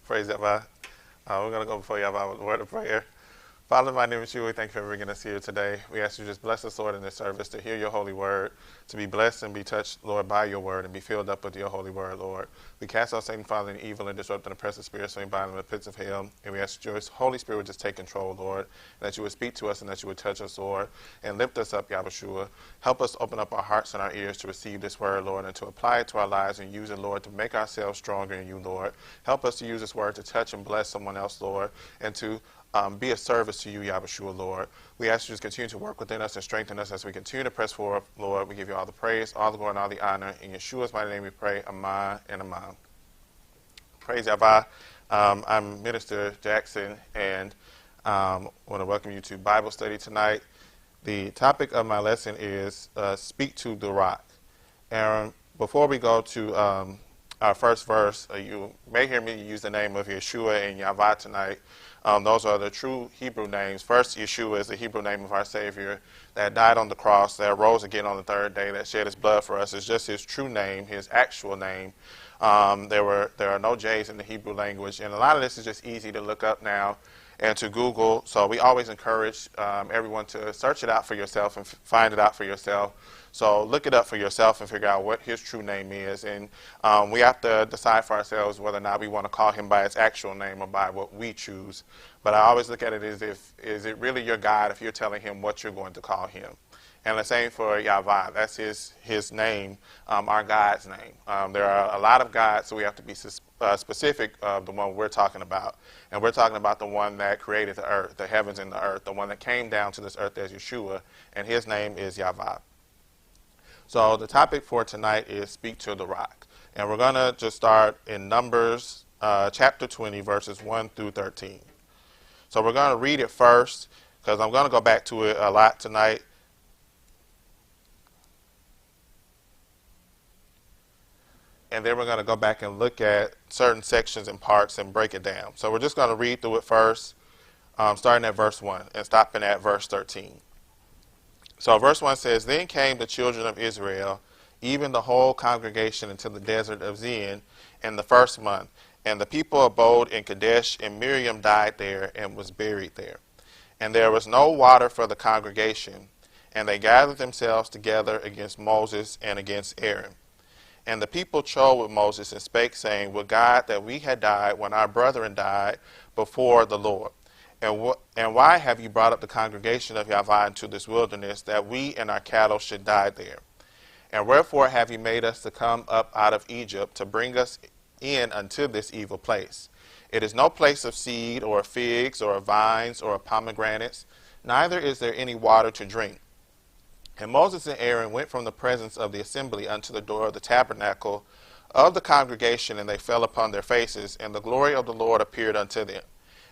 Praise Yahweh. We're going to go before Yahweh with a word of prayer. Father, my name is you. We thank you for bringing us here today. We ask you to just bless us, Lord, in this service, to hear your holy word, to be blessed and be touched, Lord, by your word, and be filled up with your holy word, Lord. We cast out Satan, Father, and evil, and disrupt and oppressive spirits, so we bind them in the pits of hell. And we ask that your Holy Spirit would just take control, Lord, and that you would speak to us and that you would touch us, Lord, and lift us up, Yahweh. Help us open up our hearts and our ears to receive this word, Lord, and to apply it to our lives and use it, Lord, to make ourselves stronger in you, Lord. Help us to use this word to touch and bless someone else, Lord, and to be a service to you, Yahweh, Lord. We ask you to continue to work within us and strengthen us as we continue to press forward, Lord. We give you all the praise, all the glory, and all the honor. In Yeshua's mighty name we pray, Amen and Amen. Praise Yahweh. I'm Minister Jackson, and I want to welcome you to Bible study tonight. The topic of my lesson is Speak to the Rock. And before we go to our first verse, you may hear me use the name of Yeshua and Yahweh tonight. Those are the true Hebrew names. First, Yeshua is the Hebrew name of our Savior that died on the cross, that rose again on the third day, that shed his blood for us. It's just his true name, his actual name. There are no J's in the Hebrew language, and a lot of this is just easy to look up now and to Google. So we always encourage everyone to search it out for yourself and find it out for yourself. So look it up for yourself and figure out what his true name is. And we have to decide for ourselves whether or not we want to call him by his actual name or by what we choose. But I always look at it as is it really your God if you're telling him what you're going to call him? And the same for Yahweh. That's his name, our God's name. There are a lot of gods, so we have to be specific of the one we're talking about. And we're talking about the one that created the earth, the heavens and the earth, the one that came down to this earth as Yeshua, and his name is Yahweh. So the topic for tonight is Speak to the Rock. And we're going to just start in Numbers chapter 20, verses 1 through 13. So we're going to read it first, because I'm going to go back to it a lot tonight. And then we're going to go back and look at certain sections and parts and break it down. So we're just going to read through it first, starting at verse 1 and stopping at verse 13. So verse 1 says, Then came the children of Israel, even the whole congregation, into the desert of Zin in the first month. And the people abode in Kadesh, and Miriam died there and was buried there. And there was no water for the congregation. And they gathered themselves together against Moses and against Aaron. And the people chose with Moses and spake, saying, Would God that we had died when our brethren died before the Lord. And why have you brought up the congregation of Yahweh into this wilderness, that we and our cattle should die there? And wherefore have you made us to come up out of Egypt, to bring us in unto this evil place? It is no place of seed, or of figs, or of vines, or of pomegranates, neither is there any water to drink. And Moses and Aaron went from the presence of the assembly unto the door of the tabernacle of the congregation, and they fell upon their faces, and the glory of the Lord appeared unto them.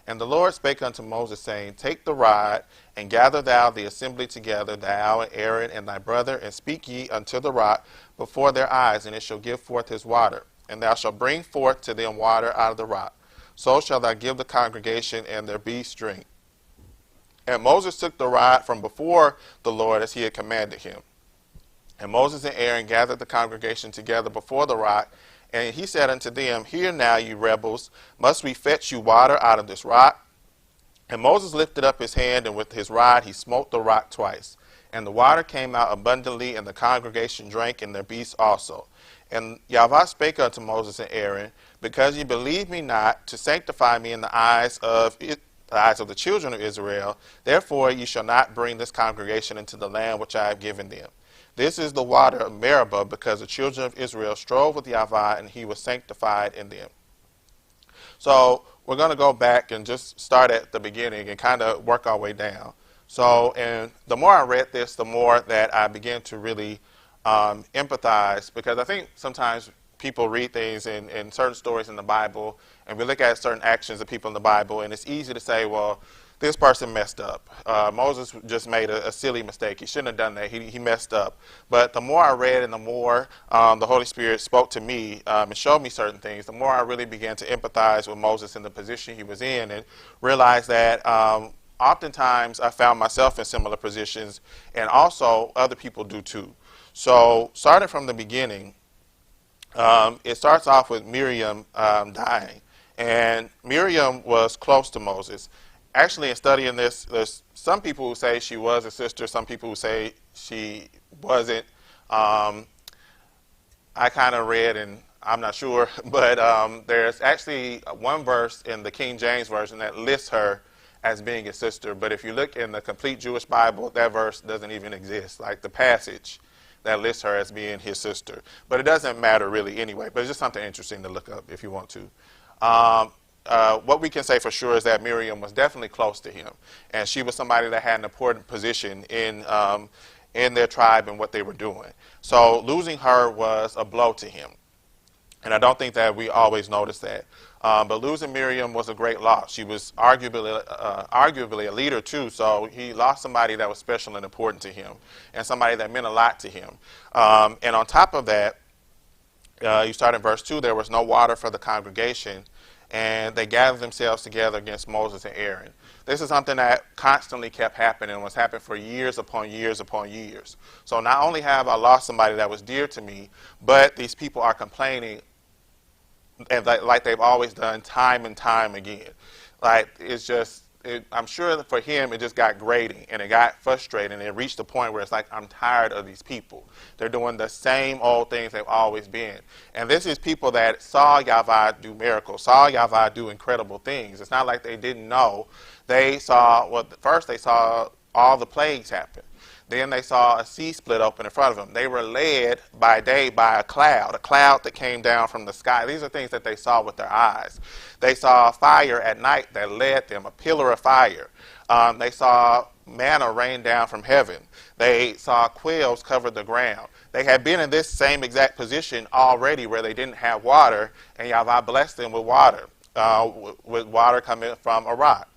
And the Lord spake unto Moses, saying, Take the rod, and gather thou the assembly together, thou and Aaron and thy brother, and speak ye unto the rock before their eyes, and it shall give forth his water. And thou shalt bring forth to them water out of the rock. So shalt thou give the congregation and their beasts drink. And Moses took the rod from before the Lord as he had commanded him. And Moses and Aaron gathered the congregation together before the rock, and he said unto them, Hear now, you rebels, must we fetch you water out of this rock? And Moses lifted up his hand, and with his rod he smote the rock twice. And the water came out abundantly, and the congregation drank, and their beasts also. And Yahweh spake unto Moses and Aaron, Because ye believe me not, to sanctify me in the eyes of the children of Israel, therefore ye shall not bring this congregation into the land which I have given them. This is the water of Meribah, because the children of Israel strove with Yahweh, and he was sanctified in them. So we're going to go back and just start at the beginning and kind of work our way down. So, and the more I read this, the more that I began to really empathize, because I think sometimes people read things in certain stories in the Bible, and we look at certain actions of people in the Bible, and it's easy to say, well, this person messed up. Moses just made a silly mistake. He shouldn't have done that. He messed up. But the more I read and the more the Holy Spirit spoke to me and showed me certain things, the more I really began to empathize with Moses in the position he was in, and realized that oftentimes I found myself in similar positions, and also other people do too. So starting from the beginning, it starts off with Miriam dying. And Miriam was close to Moses. Actually, in studying this, there's some people who say she was a sister, some people who say she wasn't. Um, I kind of read, and I'm not sure, but there's actually one verse in the King James Version that lists her as being a sister. But if you look in the complete Jewish Bible, that verse doesn't even exist, like the passage that lists her as being his sister. But it doesn't matter really anyway, but it's just something interesting to look up if you want to. What we can say for sure is that Miriam was definitely close to him, and she was somebody that had an important position in their tribe and what they were doing. So losing her was a blow to him. And I don't think that we always notice that. But losing Miriam was a great loss. She was arguably a leader too, so he lost somebody that was special and important to him, and somebody that meant a lot to him. And on top of that, you start in verse 2, there was no water for the congregation, and they gathered themselves together against Moses and Aaron. This is something that constantly kept happening and was happening for years upon years upon years. So not only have I lost somebody that was dear to me, but these people are complaining, and like they've always done time and time again. Like, it's just, I'm sure that for him it just got grating and it got frustrating and it reached the point where it's like, I'm tired of these people. They're doing the same old things they've always been. And this is people that saw Yahweh do miracles, saw Yahweh do incredible things. It's not like they didn't know. They saw, well, first they saw all the plagues happen. Then they saw a sea split open in front of them. They were led by day by a cloud that came down from the sky. These are things that they saw with their eyes. They saw fire at night that led them, a pillar of fire. They saw manna rain down from heaven. They saw quails cover the ground. They had been in this same exact position already where they didn't have water, and Yahweh blessed them with water coming from a rock.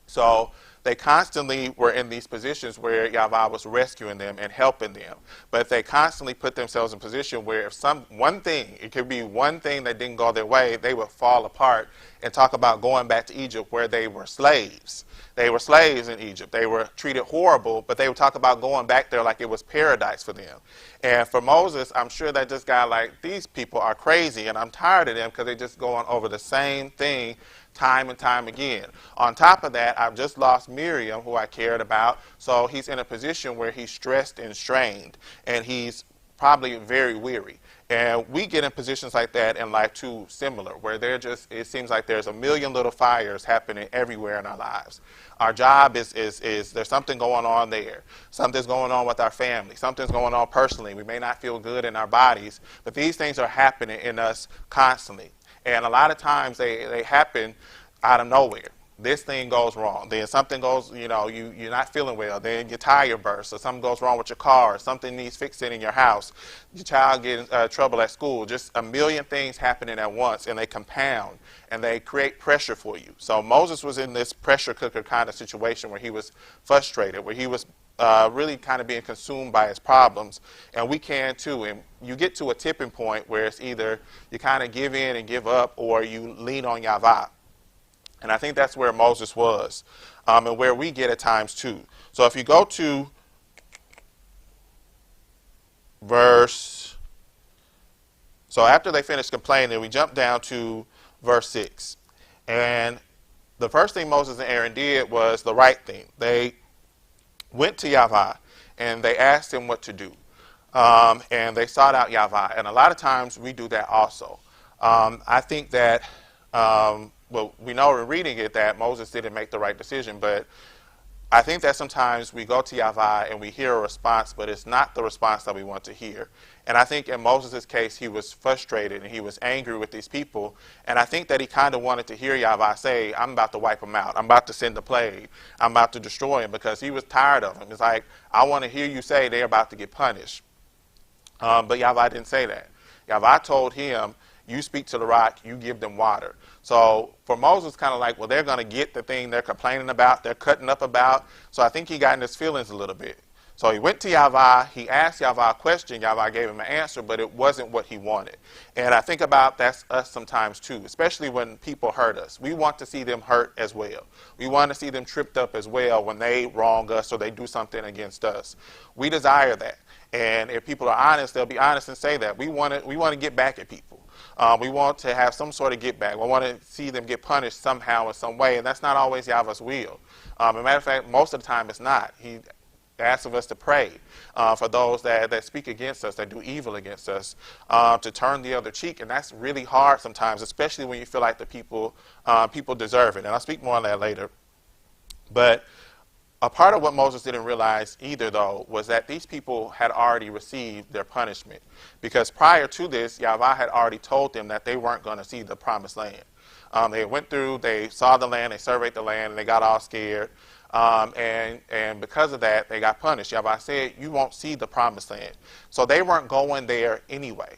So they constantly were in these positions where Yahweh was rescuing them and helping them. But they constantly put themselves in a position where if it could be one thing that didn't go their way, they would fall apart and talk about going back to Egypt where they were slaves. They were slaves in Egypt. They were treated horrible, but they would talk about going back there like it was paradise for them. And for Moses, I'm sure that just got like, these people are crazy and I'm tired of them because they're just going over the same thing time and time again. On top of that, I've just lost Miriam, who I cared about, so he's in a position where he's stressed and strained, and he's probably very weary. And we get in positions like that in life too, similar, where it seems like there's a million little fires happening everywhere in our lives. Our job is there's something going on there. Something's going on with our family. Something's going on personally. We may not feel good in our bodies, but these things are happening in us constantly. And a lot of times they happen out of nowhere. This thing goes wrong. Then something goes, you're not feeling well. Then your tire bursts, or something goes wrong with your car, or something needs fixing in your house. Your child gets in trouble at school. Just a million things happening at once, and they compound, and they create pressure for you. So Moses was in this pressure cooker kind of situation where he was frustrated, where he was really kind of being consumed by his problems, and we can too. And you get to a tipping point where it's either you kind of give in and give up, or you lean on Yahweh. And I think that's where Moses was, and where we get at times too. So if you go to so after they finished complaining, we jump down to verse 6. And the first thing Moses and Aaron did was the right thing. They went to Yahweh and they asked him what to do. And they sought out Yahweh. And a lot of times we do that also. I think that, we know in reading it that Moses didn't make the right decision, but I think that sometimes we go to Yahweh and we hear a response, but it's not the response that we want to hear. And I think in Moses' case, he was frustrated and he was angry with these people. And I think that he kind of wanted to hear Yahweh say, I'm about to wipe them out. I'm about to send the plague. I'm about to destroy them, because he was tired of them. It's like, I want to hear you say they're about to get punished. But Yahweh didn't say that. Yahweh told him, you speak to the rock, you give them water. So for Moses, kind of like, well, they're going to get the thing they're complaining about, they're cutting up about. So I think he got in his feelings a little bit. So he went to Yahweh, he asked Yahweh a question, Yahweh gave him an answer, but it wasn't what he wanted. And I think about that's us sometimes too, especially when people hurt us. We want to see them hurt as well. We want to see them tripped up as well when they wrong us or they do something against us. We desire that. And if people are honest, they'll be honest and say that. We want to get back at people. We want to have some sort of get back. We want to see them get punished somehow in some way, and that's not always Yahweh's will. As a matter of fact, most of the time it's not. He asks of us to pray for those that speak against us, that do evil against us, to turn the other cheek, and that's really hard sometimes, especially when you feel like the people deserve it. And I'll speak more on that later. But a part of what Moses didn't realize either, though, was that these people had already received their punishment. Because prior to this, Yahweh had already told them that they weren't going to see the promised land. They went through, they saw the land, they surveyed the land, and they got all scared. And because of that, they got punished. Yahweh said, you won't see the promised land. So they weren't going there anyway.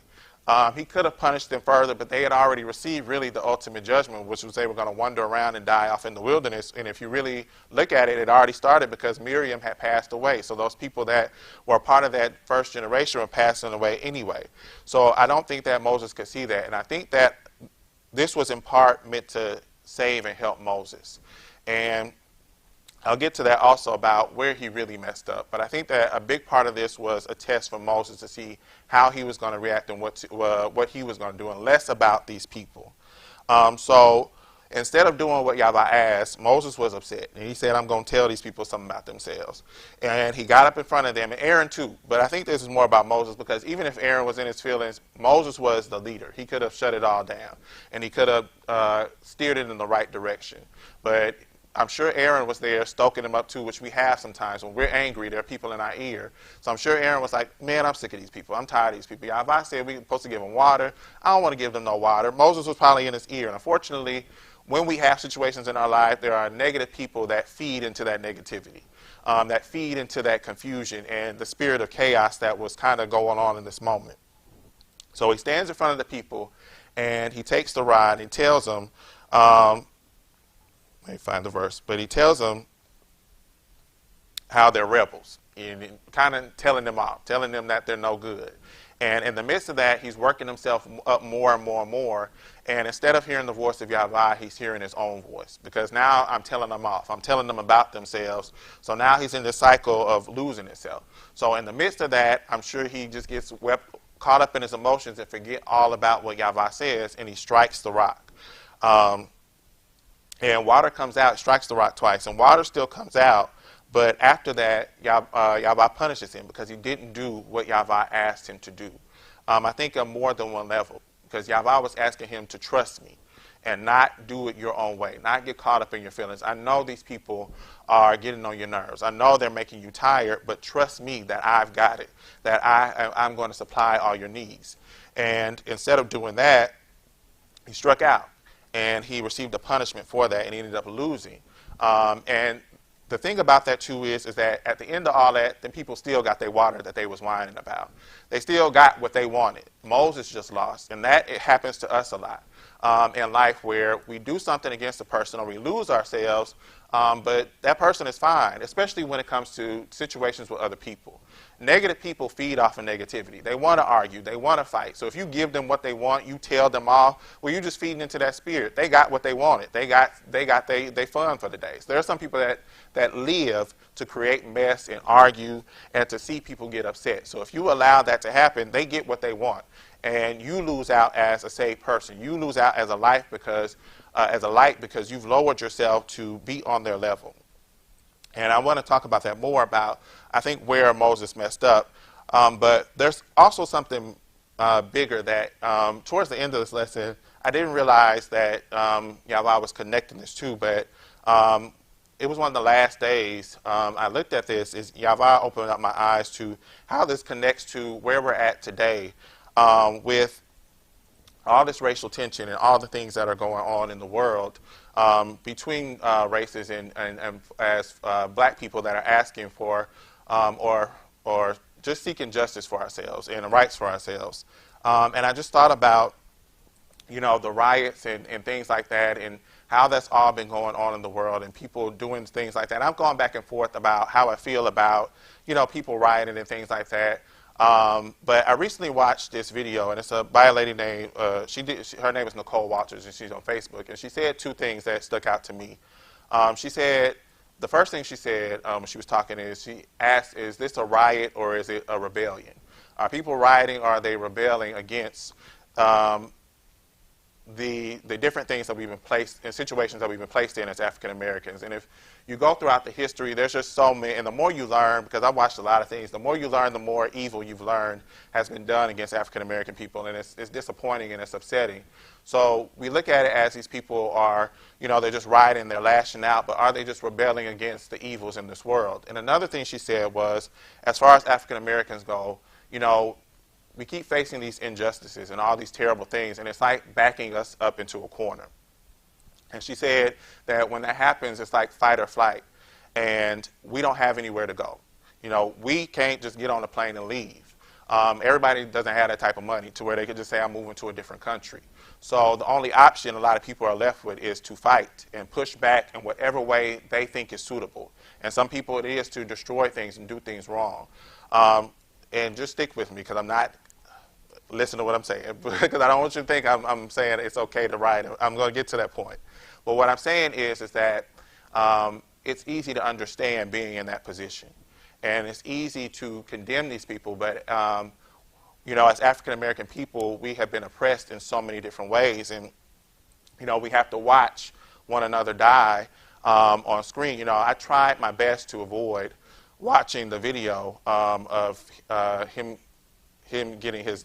He could have punished them further, but they had already received really the ultimate judgment, which was they were going to wander around and die off in the wilderness. And if you really look at it, it already started because Miriam had passed away. So those people that were part of that first generation were passing away anyway. So I don't think that Moses could see that. And I think that this was in part meant to save and help Moses. And I'll get to that also about where he really messed up. But I think that a big part of this was a test for Moses to see how he was going to react and what he was going to do, and less about these people. So instead of doing what Yahweh asked, Moses was upset. And he said, I'm going to tell these people something about themselves. And he got up in front of them, and Aaron too. But I think this is more about Moses, because even if Aaron was in his feelings, Moses was the leader. He could have shut it all down, and he could have steered it in the right direction. But I'm sure Aaron was there stoking them up too, which we have sometimes. When we're angry, there are people in our ear. So I'm sure Aaron was like, man, I'm sick of these people. I'm tired of these people. If I said we're supposed to give them water, I don't want to give them no water. Moses was probably in his ear. And unfortunately, when we have situations in our life, there are negative people that feed into that negativity, that feed into that confusion and the spirit of chaos that was kind of going on in this moment. So he stands in front of the people, and he takes the rod and tells them, let me find the verse, but he tells them how they're rebels, and kind of telling them off, telling them that they're no good. And in the midst of that, he's working himself up more and more and more. And instead of hearing the voice of Yahweh, he's hearing his own voice. Because now I'm telling them off. I'm telling them about themselves. So now he's in this cycle of losing himself. So in the midst of that, I'm sure he just gets caught up in his emotions and forget all about what Yahweh says, and he strikes the rock. And water comes out, strikes the rock twice, and water still comes out. But after that, Yahweh punishes him because he didn't do what Yahweh asked him to do. I think on more than one level, because Yahweh was asking him to trust me and not do it your own way, not get caught up in your feelings. I know these people are getting on your nerves. I know they're making you tired, but trust me that I've got it, that I'm going to supply all your needs. And instead of doing that, he struck out. And he received a punishment for that, and he ended up losing. And the thing about that, too, is that at the end of all that, the people still got their water that they was whining about. They still got what they wanted. Moses just lost. And that it happens to us a lot in life, where we do something against a person or we lose ourselves, but that person is fine, especially when it comes to situations with other people. Negative people feed off of negativity. They want to argue. They want to fight. So if you give them what they want, you tell them off, well, you're just feeding into that spirit. They got what they wanted. They got they fun for the day. So there are some people that live to create mess and argue and to see people get upset. So if you allow that to happen, they get what they want. And you lose out as a saved person. You lose out as a light because you've lowered yourself to be on their level. And I want to talk about that more about, I think, where Moses messed up. But there's also something bigger that towards the end of this lesson, I didn't realize that Yahweh was connecting this too, but it was one of the last days I looked at this, is Yahweh opened up my eyes to how this connects to where we're at today with all this racial tension and all the things that are going on in the world between races and as black people that are asking for or just seeking justice for ourselves and rights for ourselves. And I just thought about, the riots and things like that, and how that's all been going on in the world and people doing things like that. And I've gone back and forth about how I feel about, people rioting and things like that. But I recently watched this video, and it's by a lady named, her name is Nicole Walters, and she's on Facebook, and she said two things that stuck out to me. She said, the first thing she said when she was talking is, she asked, is this a riot or is it a rebellion? Are people rioting or are they rebelling against the different things that we've been placed in, situations that we've been placed in as African Americans. And if you go throughout the history, there's just so many, and the more you learn, because I've watched a lot of things, the more you learn, the more evil you've learned has been done against African American people, and it's disappointing and it's upsetting. So we look at it as these people are, they're just rioting, they're lashing out, but are they just rebelling against the evils in this world? And another thing she said was, as far as African Americans go, we keep facing these injustices and all these terrible things, and it's like backing us up into a corner. And she said that when that happens, it's like fight or flight, and we don't have anywhere to go. We can't just get on a plane and leave. Everybody doesn't have that type of money to where they could just say, I'm moving to a different country. So the only option a lot of people are left with is to fight and push back in whatever way they think is suitable. And some people it is to destroy things and do things wrong. And just stick with me, because I'm not listen to what I'm saying, because I don't want you to think I'm saying it's okay to riot. I'm going to get to that point. But what I'm saying is that it's easy to understand being in that position. And it's easy to condemn these people, but as African American people, we have been oppressed in so many different ways, and we have to watch one another die on screen. I tried my best to avoid watching the video of him getting his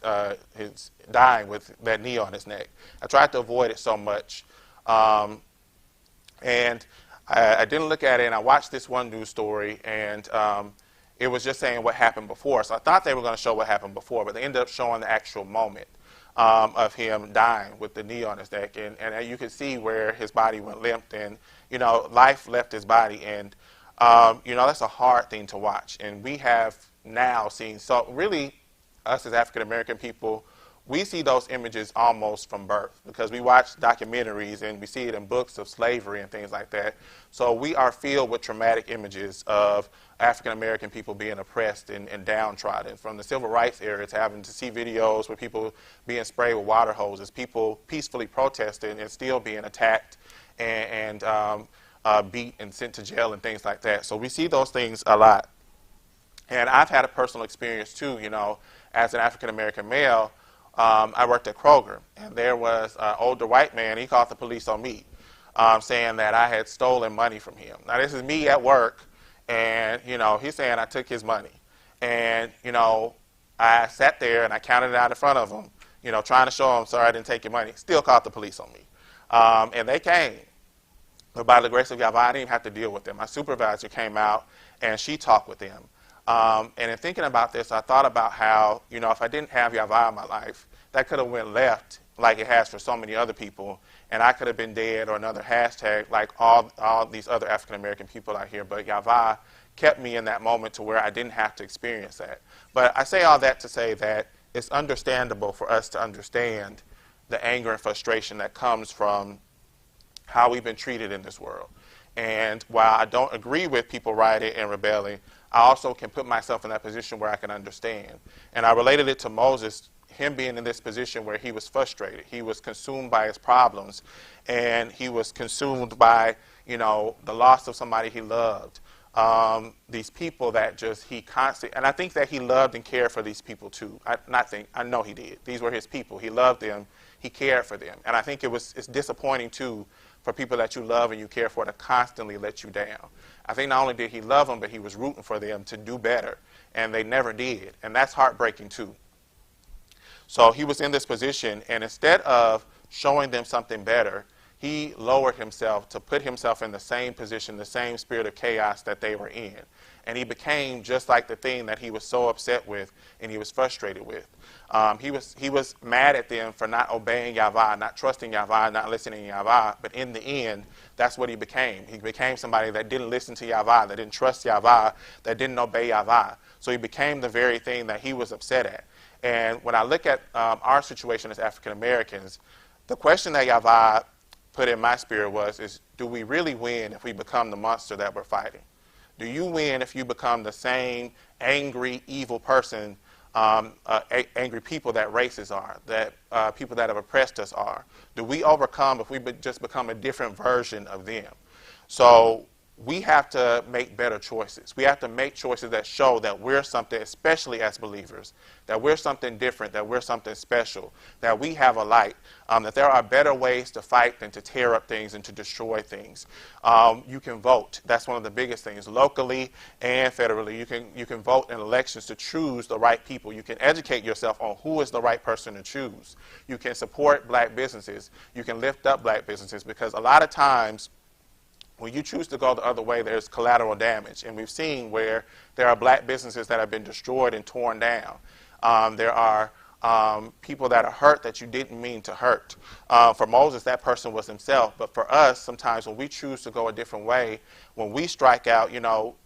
dying with that knee on his neck. I tried to avoid it so much, and I didn't look at it. And I watched this one news story, and it was just saying what happened before. So I thought they were going to show what happened before, but they ended up showing the actual moment of him dying with the knee on his neck, and you could see where his body went limp, and life left his body, and that's a hard thing to watch. And we have now seen, so really, us as African American people, we see those images almost from birth, because we watch documentaries and we see it in books of slavery and things like that. So we are filled with traumatic images of African American people being oppressed and downtrodden, from the civil rights era to having to see videos with people being sprayed with water hoses, people peacefully protesting and still being attacked and beat and sent to jail and things like that. So we see those things a lot. And I've had a personal experience too, as an African American male. I worked at Kroger, and there was an older white man. He called the police on me, saying that I had stolen money from him. Now, this is me at work, and, he's saying I took his money. And, I sat there and I counted it out in front of him, trying to show him, sorry, I didn't take your money. Still called the police on me. And they came. But by the grace of God, I didn't even have to deal with them. My supervisor came out, and she talked with them. And in thinking about this, I thought about how, if I didn't have Yava in my life, that could have went left like it has for so many other people, and I could have been dead, or another hashtag like all these other African American people out here. But Yava kept me in that moment to where I didn't have to experience that. But I say all that to say that it's understandable for us to understand the anger and frustration that comes from how we've been treated in this world. And while I don't agree with people rioting and rebelling, I also can put myself in that position where I can understand. And I related it to Moses, him being in this position where he was frustrated. He was consumed by his problems, and he was consumed by, the loss of somebody he loved. These people that just he constantly, and I think that he loved and cared for these people too. I know he did. These were his people. He loved them. He cared for them. And I think it's disappointing too for people that you love and you care for to constantly let you down. I think not only did he love them, but he was rooting for them to do better, and they never did. And that's heartbreaking too. So he was in this position, and instead of showing them something better, he lowered himself to put himself in the same position, the same spirit of chaos that they were in. And he became just like the thing that he was so upset with and he was frustrated with. He was mad at them for not obeying Yahweh, not trusting Yahweh, not listening to Yahweh. But in the end, that's what he became. He became somebody that didn't listen to Yahweh, that didn't trust Yahweh, that didn't obey Yahweh. So he became the very thing that he was upset at. And when I look at our situation as African Americans, the question that Yahweh put in my spirit is do we really win if we become the monster that we're fighting? Do you win if you become the same angry, evil person, angry people that racists are, that people that have oppressed us are? Do we overcome if we just become a different version of them? So we have to make better choices. We have to make choices that show that we're something, especially as believers, that we're something different, that we're something special, that we have a light, that there are better ways to fight than to tear up things and to destroy things. You can vote. That's one of the biggest things, locally and federally. You can vote in elections to choose the right people. You can educate yourself on who is the right person to choose. You can support black businesses. You can lift up black businesses, because a lot of times, when you choose to go the other way, there's collateral damage. And we've seen where there are black businesses that have been destroyed and torn down. There are people that are hurt that you didn't mean to hurt. For Moses, that person was himself. But for us, sometimes when we choose to go a different way, when we strike out,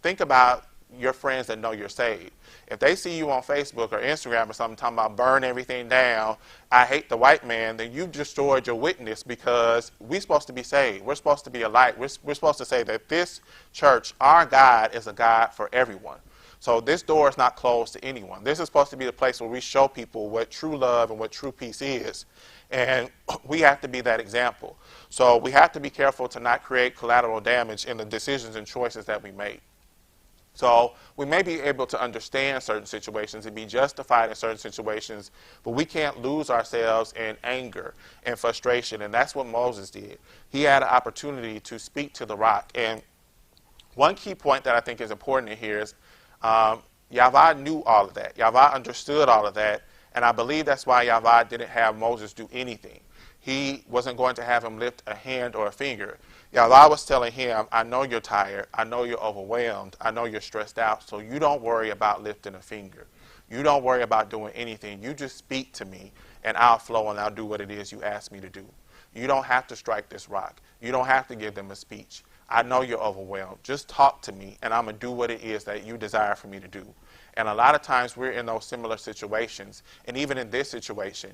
think about your friends that know you're saved. If they see you on Facebook or Instagram or something talking about burn everything down, I hate the white man, then you've destroyed your witness, because we're supposed to be saved. We're supposed to be a light. We're supposed to say that this church, our God, is a God for everyone. So this door is not closed to anyone. This is supposed to be the place where we show people what true love and what true peace is. And we have to be that example. So we have to be careful to not create collateral damage in the decisions and choices that we make. So we may be able to understand certain situations and be justified in certain situations, but we can't lose ourselves in anger and frustration. And that's what Moses did. He had an opportunity to speak to the rock. And one key point that I think is important in here is Yahweh knew all of that. Yahweh understood all of that. And I believe that's why Yahweh didn't have Moses do anything. He wasn't going to have him lift a hand or a finger. Yahweh was telling him, I know you're tired. I know you're overwhelmed. I know you're stressed out. So you don't worry about lifting a finger. You don't worry about doing anything. You just speak to me, and I'll flow, and I'll do what it is you ask me to do. You don't have to strike this rock. You don't have to give them a speech. I know you're overwhelmed. Just talk to me, and I'm going to do what it is that you desire for me to do. And a lot of times we're in those similar situations. And even in this situation,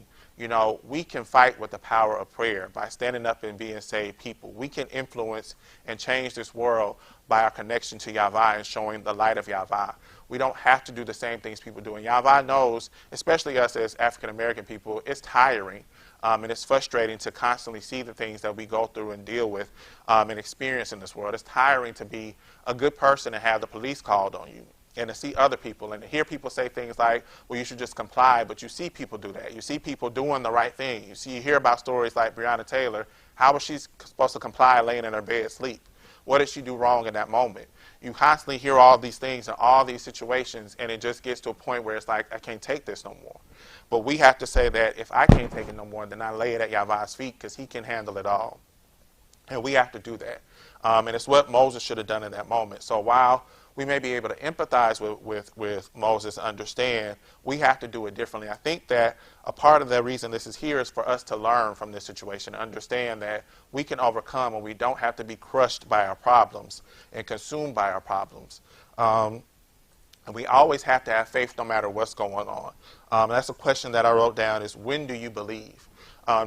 we can fight with the power of prayer by standing up and being saved people. We can influence and change this world by our connection to Yahweh and showing the light of Yahweh. We don't have to do the same things people do. And Yahweh knows, especially us as African American people, it's tiring and it's frustrating to constantly see the things that we go through and deal with and experience in this world. It's tiring to be a good person and have the police called on you, and to see other people and to hear people say things like, well, you should just comply, but you see people do that. You see people doing the right thing. You hear about stories like Breonna Taylor. How was she supposed to comply laying in her bed asleep? What did she do wrong in that moment? You constantly hear all these things in all these situations, and it just gets to a point where it's like, I can't take this no more. But we have to say that if I can't take it no more, then I lay it at Yahweh's feet, because he can handle it all. And we have to do that. And it's what Moses should have done in that moment. So while we may be able to empathize with Moses and understand, we have to do it differently. I think that a part of the reason this is here is for us to learn from this situation, understand that we can overcome and we don't have to be crushed by our problems and consumed by our problems. And we always have to have faith no matter what's going on. That's a question that I wrote down is, when do you believe?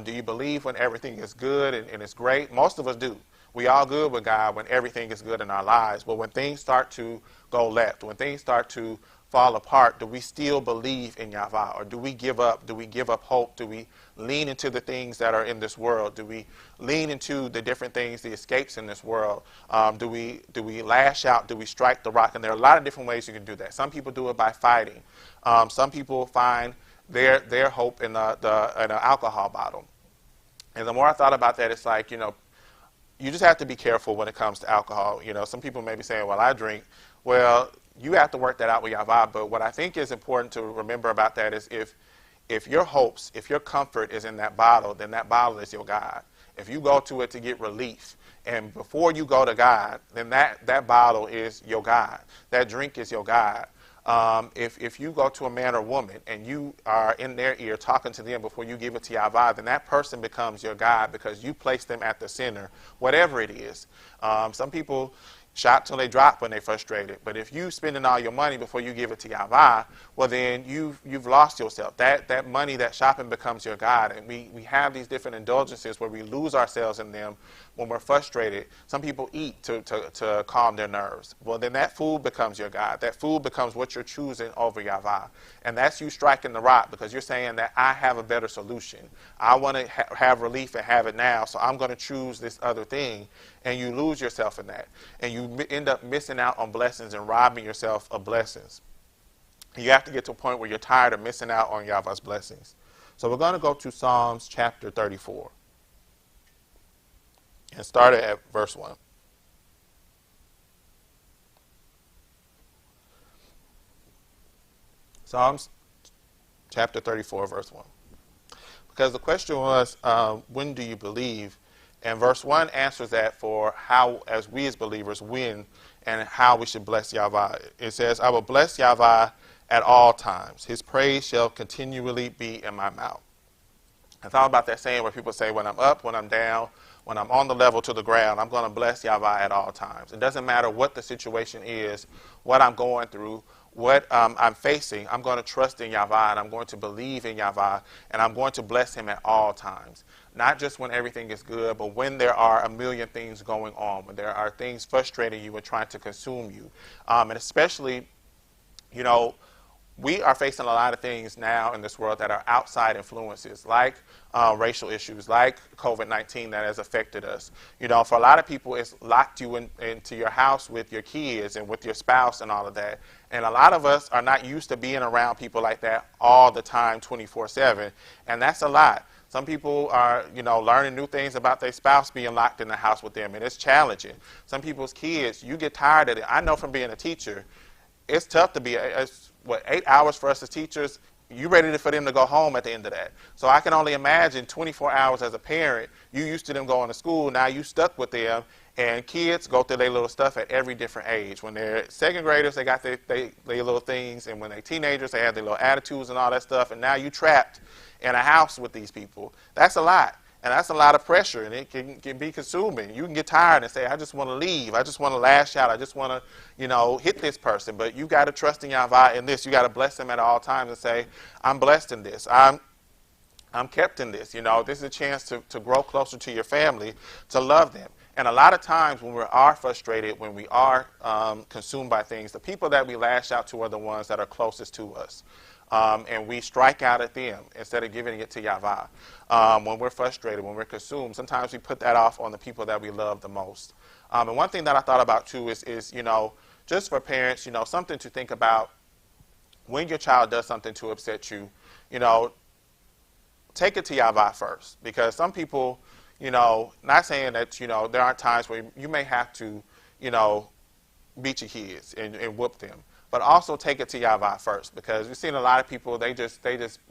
Do you believe when everything is good and it's great? Most of us do. We all good with God when everything is good in our lives. But when things start to go left, when things start to fall apart, do we still believe in Yahweh? Or do we give up? Do we give up hope? Do we lean into the things that are in this world? Do we lean into the different things, the escapes in this world? Do we lash out? Do we strike the rock? And there are a lot of different ways you can do that. Some people do it by fighting. Some people find their hope in an alcohol bottle. And the more I thought about that, it's like, you just have to be careful when it comes to alcohol. Some people may be saying, well, I drink. Well, you have to work that out with Yahweh. But what I think is important to remember about that is if your hopes, if your comfort is in that bottle, then that bottle is your God. If you go to it to get relief, and before you go to God, then that bottle is your God. That drink is your God. If you go to a man or woman and you are in their ear talking to them before you give it to Yahweh, then that person becomes your God because you place them at the center, whatever it is. Some people shop till they drop when they're frustrated. But if you spending all your money before you give it to Yahweh, well then you've lost yourself. That money, that shopping becomes your God. And we have these different indulgences where we lose ourselves in them when we're frustrated, some people eat to calm their nerves. Well, then that food becomes your God. That food becomes what you're choosing over Yahweh. And that's you striking the rock because you're saying that I have a better solution. I want to have relief and have it now, so I'm going to choose this other thing. And you lose yourself in that. And you end up missing out on blessings and robbing yourself of blessings. You have to get to a point where you're tired of missing out on Yahweh's blessings. So we're going to go to Psalms chapter 34 and start at verse 1. Psalms chapter 34, verse 1. Because the question was, when do you believe? And verse 1 answers that for how, as we as believers, when and how we should bless Yahweh. It says, I will bless Yahweh at all times. His praise shall continually be in my mouth. I thought about that saying where people say, when I'm up, when I'm down, when I'm on the level to the ground, I'm going to bless Yahweh at all times. It doesn't matter what the situation is, what I'm going through, what I'm facing. I'm going to trust in Yahweh, and I'm going to believe in Yahweh, and I'm going to bless him at all times. Not just when everything is good, but when there are a million things going on, when there are things frustrating you and trying to consume you. And especially, you know, we are facing a lot of things now in this world that are outside influences, like racial issues, like COVID-19 that has affected us. You know, for a lot of people, it's locked you into your house with your kids and with your spouse and all of that. And a lot of us are not used to being around people like that all the time, 24/7. And that's a lot. Some people are, you know, learning new things about their spouse being locked in the house with them, and it's challenging. Some people's kids, you get tired of it. I know from being a teacher, it's tough to be 8 hours for us as teachers. You ready for them to go home at the end of that. So I can only imagine 24 hours as a parent. You used to them going to school. Now you stuck with them. And kids go through their little stuff at every different age. When they're second graders, they got their little things. And when they're teenagers, they have their little attitudes and all that stuff. And now you trapped in a house with these people. That's a lot. And that's a lot of pressure, and it can be consuming. You can get tired and say, I just want to leave. I just want to lash out. I just want to, you know, hit this person. But you got to trust in Yahweh in this. You got to bless him at all times and say, I'm blessed in this. I'm kept in this. You know, this is a chance to grow closer to your family, to love them. And a lot of times when we are frustrated, when we are consumed by things, the people that we lash out to are the ones that are closest to us. And we strike out at them instead of giving it to Yahweh. When we're frustrated, when we're consumed, sometimes we put that off on the people that we love the most. And one thing that I thought about too is, you know, just for parents, you know, something to think about when your child does something to upset you, you know, take it to Yahweh first. Because some people, you know, not saying that, you know, there aren't times where you may have to, you know, beat your kids and whoop them. But also take it to Yahweh first, because we've seen a lot of people, they just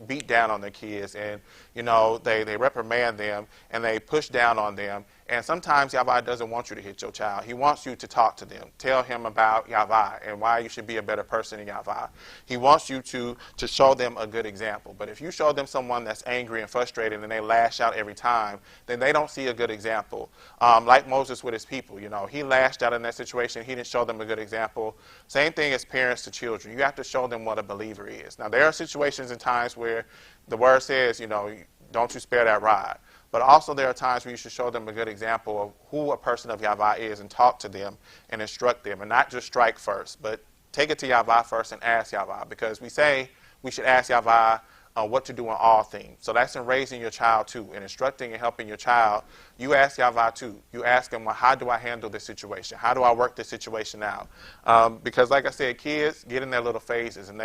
beat down on their kids, and, you know, they reprimand them and they push down on them. And sometimes Yahweh doesn't want you to hit your child. He wants you to talk to them. Tell him about Yahweh and why you should be a better person in Yahweh. He wants you to show them a good example. But if you show them someone that's angry and frustrated and they lash out every time, then they don't see a good example. Like Moses with his people, you know, he lashed out in that situation. He didn't show them a good example. Same thing as parents to children. You have to show them what a believer is. Now, there are situations and times where the word says, you know, don't you spare that rod. But also there are times where you should show them a good example of who a person of Yahweh is and talk to them and instruct them, and not just strike first, but take it to Yahweh first and ask Yahweh, because we say we should ask Yahweh what to do in all things. So that's in raising your child too, and instructing and helping your child. You ask Yahweh too. You ask him, well, how do I handle this situation? How do I work this situation out? Because like I said, kids get in their little phases, and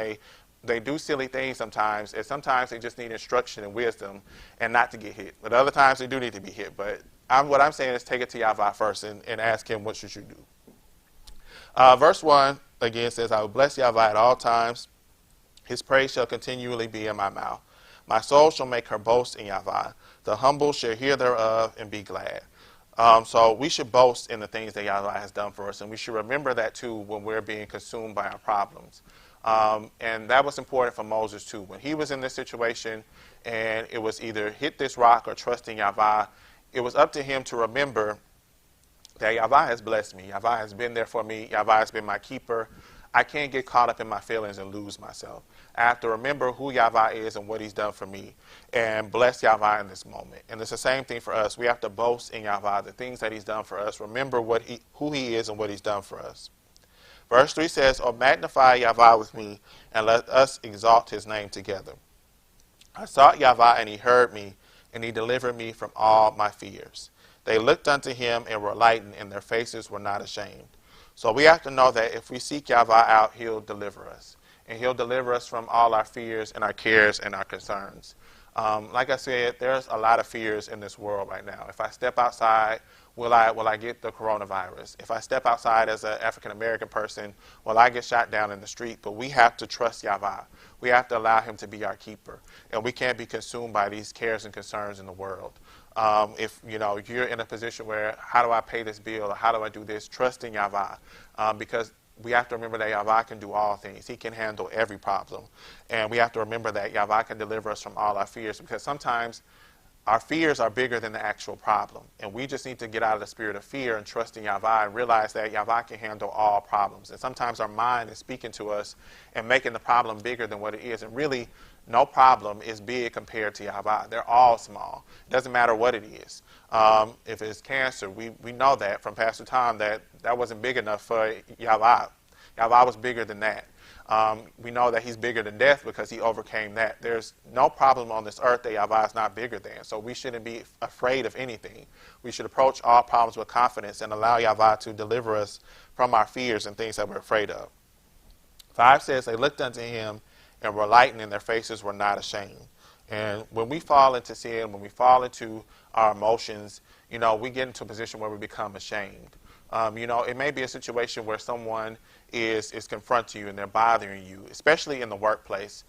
they do silly things sometimes, and sometimes they just need instruction and wisdom and not to get hit. But other times they do need to be hit. But what I'm saying is take it to Yahweh first and ask him, what should you do? Verse 1, again, says, I will bless Yahweh at all times. His praise shall continually be in my mouth. My soul shall make her boast in Yahweh. The humble shall hear thereof and be glad. So we should boast in the things that Yahweh has done for us, and we should remember that too when we're being consumed by our problems. And that was important for Moses too. When he was in this situation and it was either hit this rock or trust in Yahweh, it was up to him to remember that Yahweh has blessed me. Yahweh has been there for me. Yahweh has been my keeper. I can't get caught up in my feelings and lose myself. I have to remember who Yahweh is and what he's done for me and bless Yahweh in this moment. And it's the same thing for us. We have to boast in Yahweh, the things that he's done for us. Remember who he is and what he's done for us. Verse 3 says, "Oh, magnify Yahweh with me, and let us exalt his name together. I sought Yahweh, and he heard me, and he delivered me from all my fears. They looked unto him and were lightened, and their faces were not ashamed." So we have to know that if we seek Yahweh out, he'll deliver us. And he'll deliver us from all our fears and our cares and our concerns. Like I said, there's a lot of fears in this world right now. If I step outside, will I get the coronavirus? If I step outside as an African American person, will I get shot down in the street? But we have to trust Yahweh. We have to allow him to be our keeper. And we can't be consumed by these cares and concerns in the world. If you're in a position where, how do I pay this bill or how do I do this, trust in Yahweh. Because we have to remember that Yahweh can do all things. He can handle every problem. And we have to remember that Yahweh can deliver us from all our fears, because sometimes our fears are bigger than the actual problem. And we just need to get out of the spirit of fear and trust in Yahweh and realize that Yahweh can handle all problems. And sometimes our mind is speaking to us and making the problem bigger than what it is. And really, no problem is big compared to Yahweh. They're all small. It doesn't matter what it is. If it's cancer, we know that from Pastor Tom that wasn't big enough for Yahweh. Yahweh was bigger than that. We know that he's bigger than death because he overcame that. There's no problem on this earth that Yahweh is not bigger than. So we shouldn't be afraid of anything. We should approach all problems with confidence and allow Yahweh to deliver us from our fears and things that we're afraid of. 5 says, "They looked unto him and were lightened, and their faces were not ashamed." And when we fall into sin, when we fall into our emotions, we get into a position where we become ashamed. It may be a situation where someone is confronting you and they're bothering you, especially in the workplace.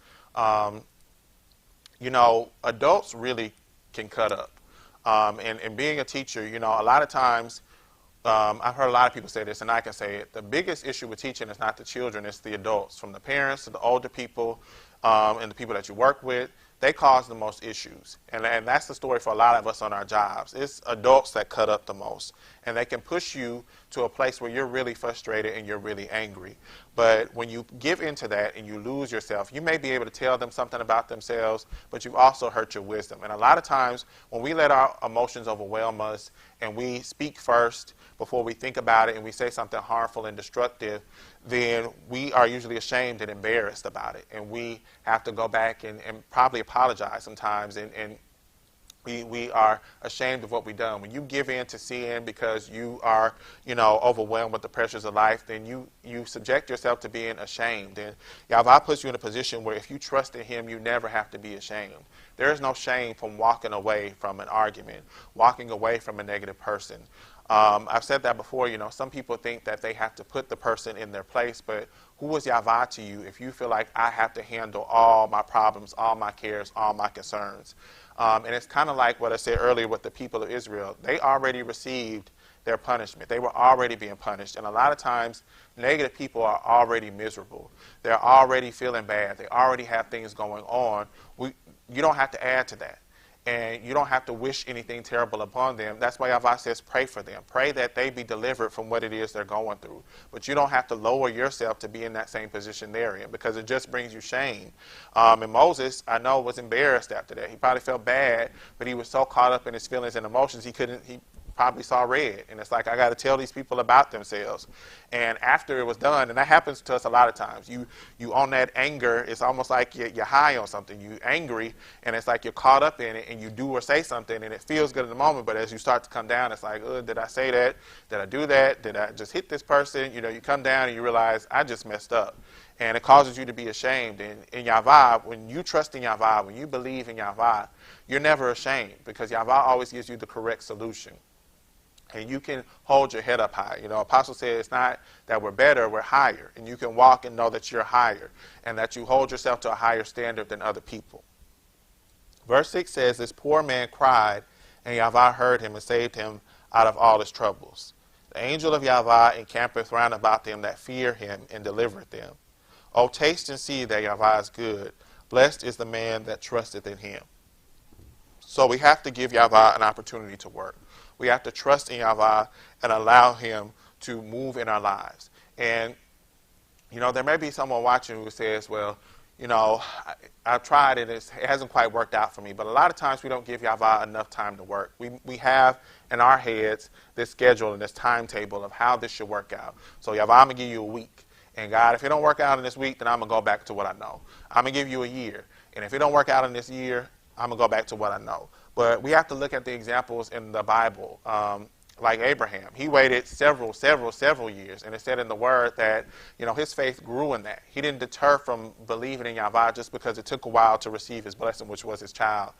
Adults really can cut up. And being a teacher, a lot of times, I've heard a lot of people say this, and I can say it. The biggest issue with teaching is not the children, it's the adults, from the parents to the older people and the people that you work with. They cause the most issues. And that's the story for a lot of us on our jobs. It's adults that cut up the most. And they can push you to a place where you're really frustrated and you're really angry. But when you give into that and you lose yourself, you may be able to tell them something about themselves, but you also hurt your wisdom. And a lot of times when we let our emotions overwhelm us and we speak first before we think about it and we say something harmful and destructive, then we are usually ashamed and embarrassed about it. And we have to go back and probably apologize sometimes, and we are ashamed of what we've done. When you give in to sin because you are, overwhelmed with the pressures of life, then you subject yourself to being ashamed. And Yahweh puts you in a position where if you trust in him, you never have to be ashamed. There is no shame from walking away from an argument, walking away from a negative person. I've said that before, some people think that they have to put the person in their place, but who is Yahweh to you if you feel like I have to handle all my problems, all my cares, all my concerns? And it's kind of like what I said earlier with the people of Israel. They already received their punishment. They were already being punished. And a lot of times, negative people are already miserable. They're already feeling bad. They already have things going on. You don't have to add to that. And you don't have to wish anything terrible upon them. That's why Yahweh says pray for them. Pray that they be delivered from what it is they're going through. But you don't have to lower yourself to be in that same position they're in, because it just brings you shame. And Moses, I know, was embarrassed after that. He probably felt bad, but he was so caught up in his feelings and emotions, he probably saw red. And it's like, I got to tell these people about themselves. And after it was done, and that happens to us a lot of times, you on that anger, it's almost like you're high on something. You're angry, and it's like you're caught up in it, and you do or say something, and it feels good in the moment, but as you start to come down, it's like, did I say that? Did I do that? Did I just hit this person? You come down and you realize, I just messed up. And it causes you to be ashamed. And in Yahweh, when you trust in Yahweh, when you believe in Yahweh, you're never ashamed, because Yahweh always gives you the correct solution. And you can hold your head up high. Apostle said it's not that we're better, we're higher. And you can walk and know that you're higher, and that you hold yourself to a higher standard than other people. Verse 6 says, "This poor man cried, and Yahweh heard him and saved him out of all his troubles. The angel of Yahweh encampeth round about them that fear him and delivereth them. O taste and see that Yahweh is good. Blessed is the man that trusteth in him." So we have to give Yahweh an opportunity to work. We have to trust in Yahweh and allow him to move in our lives. And There may be someone watching who says, well, I've tried it, it hasn't quite worked out for me. But a lot of times we don't give Yahweh enough time to work. We have in our heads this schedule and this timetable of how this should work out. So Yahweh, I'm going to give you a week. And God, if it don't work out in this week, then I'm going to go back to what I know. I'm going to give you a year. And if it don't work out in this year, I'm going to go back to what I know. But we have to look at the examples in the Bible. Like Abraham, he waited several years, and it said in the word that his faith grew in that. He didn't deter from believing in Yahweh just because it took a while to receive his blessing, which was his child.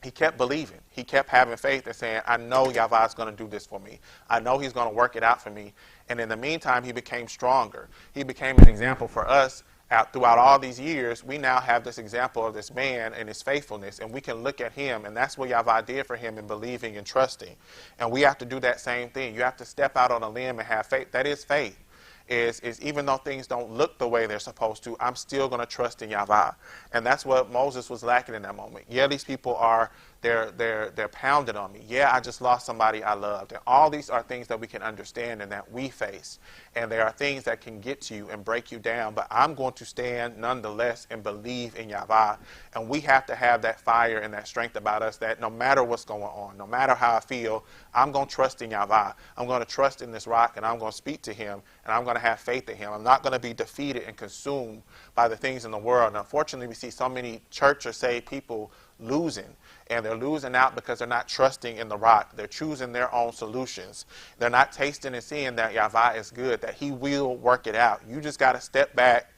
He kept believing. He kept having faith and saying, I know Yahweh is going to do this for me. I know he's going to work it out for me. And in the meantime, he became stronger. He became an example for us. Throughout all these years, we now have this example of this man and his faithfulness, and we can look at him, and that's what Yahweh did for him in believing and trusting. And we have to do that same thing. You have to step out on a limb and have faith. That is faith. Is even though things don't look the way they're supposed to, I'm still going to trust in Yahweh. And that's what Moses was lacking in that moment. Yeah, these people are, they're pounded on me. Yeah, I just lost somebody I loved. And all these are things that we can understand and that we face. And there are things that can get to you and break you down. But I'm going to stand nonetheless and believe in Yahweh. And we have to have that fire and that strength about us that no matter what's going on, no matter how I feel, I'm going to trust in Yahweh. I'm going to trust in this rock, and I'm going to speak to him, and I'm going to have faith in him. I'm not going to be defeated and consumed by the things in the world. And unfortunately, we see so many church or saved people losing, and they're losing out because they're not trusting in the rock. They're choosing their own solutions. They're not tasting and seeing that Yahweh is good, that he will work it out. You just got to step back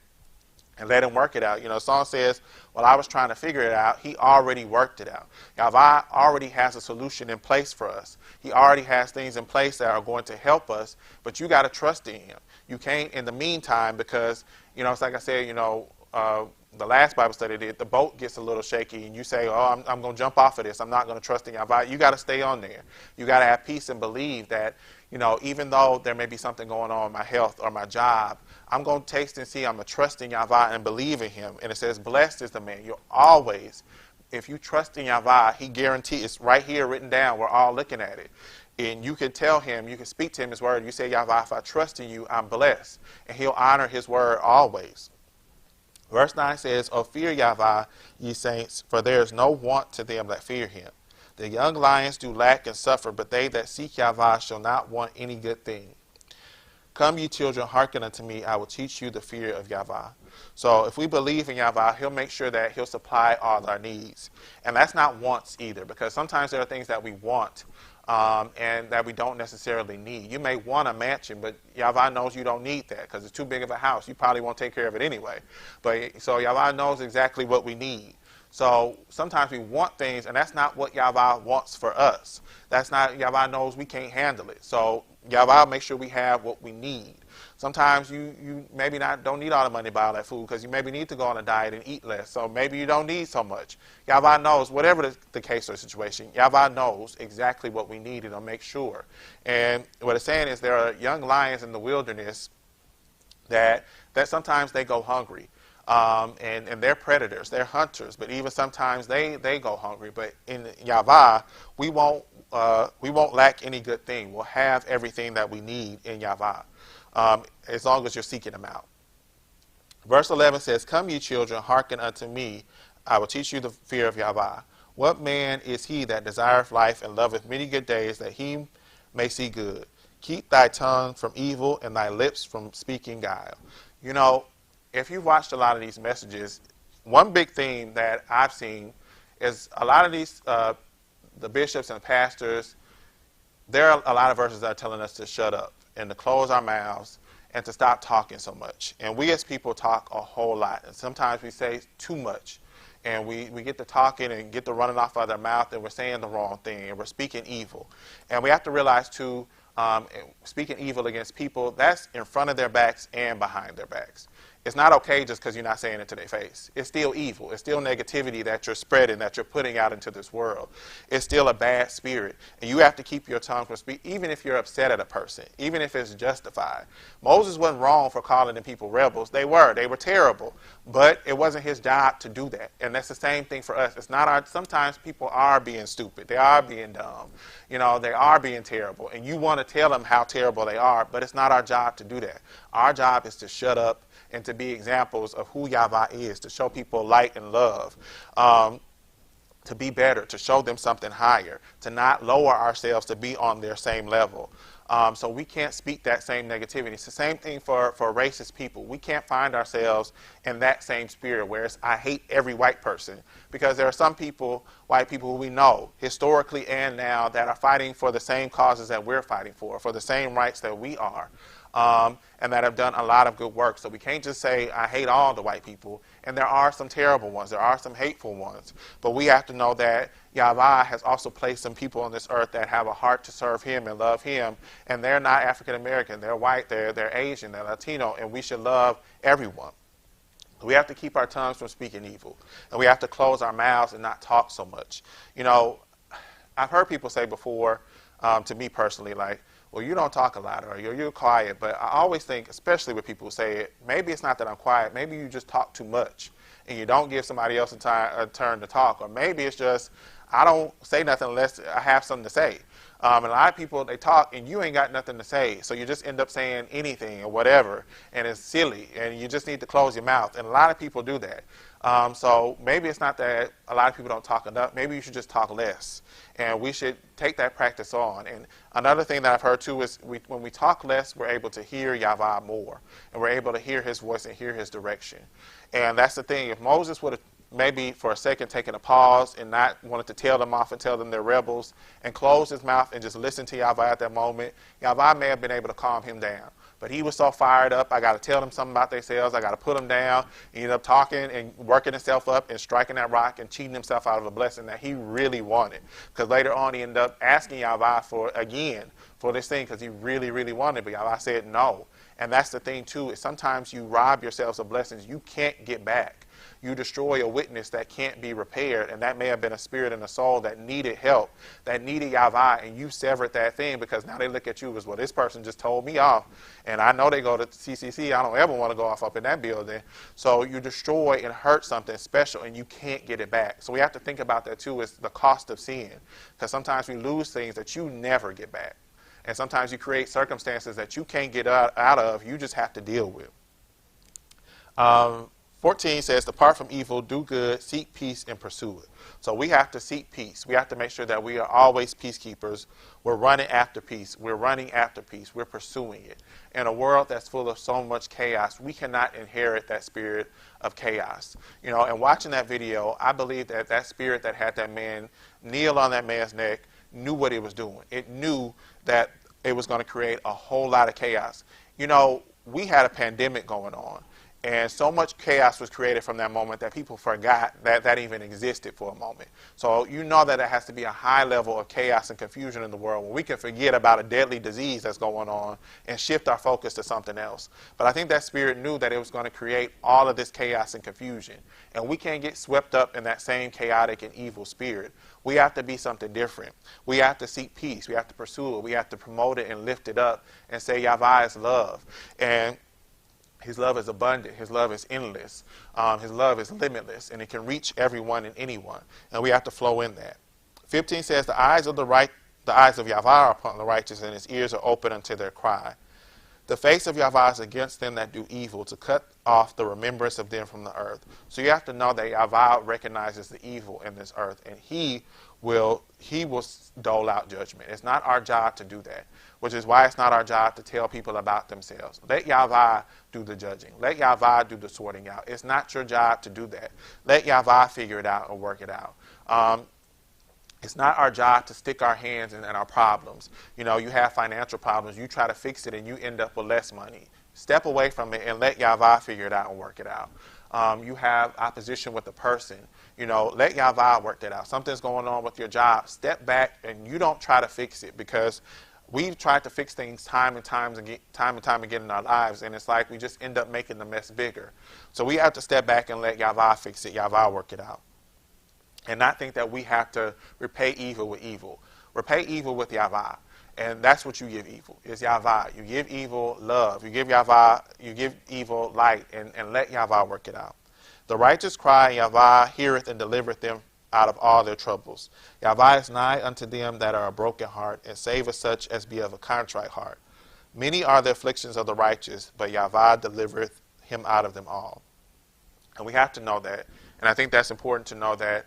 and let him work it out. The song says, well, I was trying to figure it out. He already worked it out. Yahweh already has a solution in place for us. He already has things in place that are going to help us, but you got to trust in him. You can't in the meantime because, it's like I said, the last Bible study the boat gets a little shaky and you say, oh, I'm going to jump off of this. I'm not going to trust in Yahweh. You got to stay on there. You got to have peace and believe that, even though there may be something going on in my health or my job, I'm going to taste and see. I'm going to trust in Yahweh and believe in him. And it says, blessed is the man. You're always, if you trust in Yahweh, he guarantees, it's right here written down. We're all looking at it. And you can tell him, you can speak to him his word. You say, Yahweh, if I trust in you, I'm blessed. And he'll honor his word always. Verse 9 says, O fear Yahweh, ye saints, for there is no want to them that fear him. The young lions do lack and suffer, but they that seek Yahweh shall not want any good thing. Come, ye children, hearken unto me, I will teach you the fear of Yahweh. So if we believe in Yahweh, he'll make sure that he'll supply all our needs. And that's not wants either, because sometimes there are things that we want and that we don't necessarily need. You may want a mansion, but Yahweh knows you don't need that because it's too big of a house. You probably won't take care of it anyway. So Yahweh knows exactly what we need. So sometimes we want things, and that's not what Yahweh wants for us. That's not, Yahweh knows we can't handle it. So Yahweh makes sure we have what we need. Sometimes you maybe don't need all the money to buy all that food because you maybe need to go on a diet and eat less. So maybe you don't need so much. Yahweh knows, whatever the case or situation, Yahweh knows exactly what we need and he'll make sure. And what it's saying is there are young lions in the wilderness that sometimes they go hungry. And they're predators, they're hunters, but even sometimes they go hungry. But in Yahweh, we won't lack any good thing. We'll have everything that we need in Yahweh, as long as you're seeking him out. Verse 11 says, Come, ye children, hearken unto me. I will teach you the fear of Yahweh. What man is he that desireth life and loveth many good days, that he may see good? Keep thy tongue from evil and thy lips from speaking guile. If you've watched a lot of these messages, one big theme that I've seen is a lot of these, the bishops and pastors, there are a lot of verses that are telling us to shut up and to close our mouths and to stop talking so much. And we as people talk a whole lot. And sometimes we say too much. And we get to talking and get to running off of their mouth and we're saying the wrong thing and we're speaking evil. And we have to realize too, speaking evil against people, that's in front of their backs and behind their backs. It's not okay just because you're not saying it to their face. It's still evil. It's still negativity that you're spreading, that you're putting out into this world. It's still a bad spirit. And you have to keep your tongue from speaking, even if you're upset at a person, even if it's justified. Moses wasn't wrong for calling the people rebels. They were terrible. But it wasn't his job to do that. And that's the same thing for us. It's not our, sometimes people are being stupid. They are being dumb. They are being terrible. And you want to tell them how terrible they are, but it's not our job to do that. Our job is to shut up and to be examples of who Yahweh is, to show people light and love, to be better, to show them something higher, to not lower ourselves to be on their same level. So we can't speak that same negativity. It's the same thing for racist people. We can't find ourselves in that same spirit where it's, I hate every white person, because there are some people, white people who we know, historically and now, that are fighting for the same causes that we're fighting for the same rights that we are. And that have done a lot of good work. So we can't just say, I hate all the white people. And there are some terrible ones. There are some hateful ones. But we have to know that Yahweh has also placed some people on this earth that have a heart to serve him and love him. And they're not African American. They're white. They're Asian. They're Latino. And we should love everyone. We have to keep our tongues from speaking evil. And we have to close our mouths and not talk so much. I've heard people say before, to me personally, like, well, you don't talk a lot, or you're quiet. But I always think, especially with people who say it, maybe it's not that I'm quiet. Maybe you just talk too much, and you don't give somebody else a turn to talk. Or maybe it's just, I don't say nothing unless I have something to say. And a lot of people, they talk, and you ain't got nothing to say. So you just end up saying anything or whatever, and it's silly, and you just need to close your mouth. And a lot of people do that. So maybe it's not that a lot of people don't talk enough. Maybe you should just talk less. And we should take that practice on. And another thing that I've heard too is when we talk less, we're able to hear Yahweh more. And we're able to hear his voice and hear his direction. And that's the thing. If Moses would have maybe for a second taken a pause and not wanted to tell them off and tell them they're rebels and close his mouth and just listen to Yahweh at that moment, Yahweh may have been able to calm him down. But he was so fired up, I got to tell them something about themselves. I got to put them down. He ended up talking and working himself up and striking that rock and cheating himself out of a blessing that he really wanted. Because later on, he ended up asking Yahweh for this thing because he really, really wanted it. But Yahweh said no. And that's the thing, too, is sometimes you rob yourselves of blessings you can't get back. You destroy a witness that can't be repaired, and that may have been a spirit and a soul that needed help, that needed Yahweh, and you severed that thing because now they look at you as, well, this person just told me off, and I know they go to CCC. I don't ever want to go off up in that building. So you destroy and hurt something special, and you can't get it back. So we have to think about that, too, is the cost of sin, because sometimes we lose things that you never get back, and sometimes you create circumstances that you can't get out of, you just have to deal with. 14 says, depart from evil, do good, seek peace, and pursue it. So we have to seek peace. We have to make sure that we are always peacekeepers. We're running after peace. We're running after peace. We're pursuing it. In a world that's full of so much chaos, we cannot inherit that spirit of chaos. And watching that video, I believe that spirit that had that man kneel on that man's neck knew what it was doing. It knew that it was going to create a whole lot of chaos. We had a pandemic going on. And so much chaos was created from that moment that people forgot that even existed for a moment. So that there has to be a high level of chaos and confusion in the world when we can forget about a deadly disease that's going on and shift our focus to something else. But I think that spirit knew that it was going to create all of this chaos and confusion. And we can't get swept up in that same chaotic and evil spirit. We have to be something different. We have to seek peace. We have to pursue it. We have to promote it and lift it up and say Yahweh is love. And his love is abundant. His love is endless. His love is limitless, and it can reach everyone and anyone. And we have to flow in that. 15 says, the eyes of Yahweh are upon the righteous, and his ears are open unto their cry. The face of Yahweh is against them that do evil, to cut off the remembrance of them from the earth. So you have to know that Yahweh recognizes the evil in this earth, and he will dole out judgment. It's not our job to do that, which is why it's not our job to tell people about themselves. Let Yahweh do the judging. Let Yahweh do the sorting out. It's not your job to do that. Let Yahweh figure it out and work it out. It's not our job to stick our hands in our problems. You have financial problems. You try to fix it and you end up with less money. Step away from it and let Yahweh figure it out and work it out. You have opposition with a person. Let Yahweh work that out. Something's going on with your job. Step back and you don't try to fix it, because we've tried to fix things time and time again in our lives, and it's like we just end up making the mess bigger. So we have to step back and let Yahweh fix it, Yahweh work it out, and not think that we have to repay evil with evil. Repay evil with Yahweh, and that's what you give evil, is Yahweh. You give evil love. You give Yahweh, you give evil light, and let Yahweh work it out. The righteous cry, and Yahweh heareth and delivereth them out of all their troubles. Yahweh is nigh unto them that are a broken heart, and saveth such as be of a contrite heart. Many are the afflictions of the righteous, but Yahweh delivereth him out of them all. And we have to know that. And I think that's important to know that